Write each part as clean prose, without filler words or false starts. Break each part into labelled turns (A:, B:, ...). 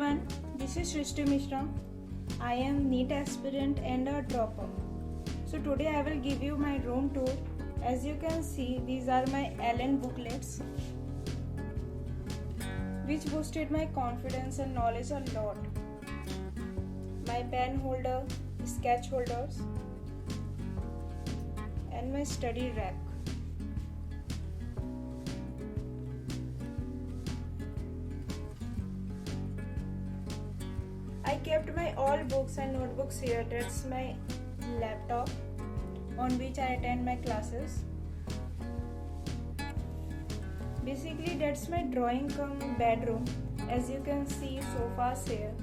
A: everyone, this is Shristy Mishra. I am Neet Aspirant and a dropper. So today I will give you my room tour. As you can see, these are my Allen booklets, which boosted my confidence and knowledge a lot. My pen holder, sketch holders, and my study rack. I kept my all books and notebooks here. That's my laptop on which I attend my classes. Basically, that's my drawing cum bedroom. As you can see, sofas here.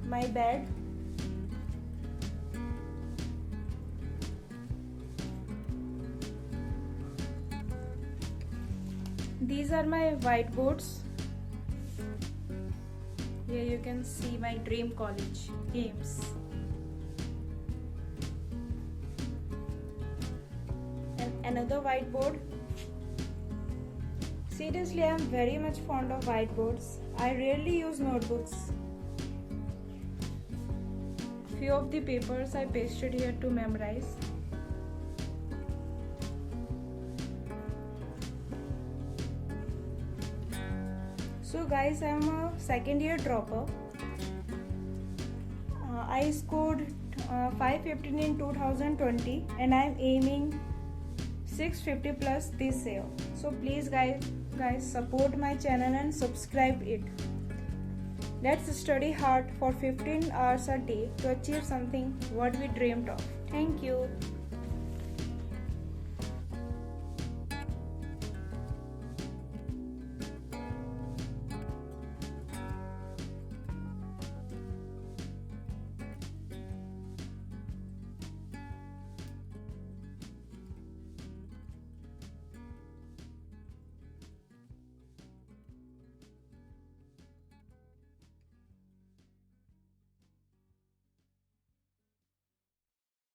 A: My bed. These are my whiteboards. Here you can see my dream college games. And another whiteboard. Seriously, I am very much fond of whiteboards. I rarely use notebooks. Few of the papers I pasted here to memorize. So guys, I am a second year dropper. I scored 515 in 2020 and I am aiming 650 plus this year. So please guys support my channel and subscribe it. Let's study hard for 15 hours a day to achieve something what we dreamed of. Thank you.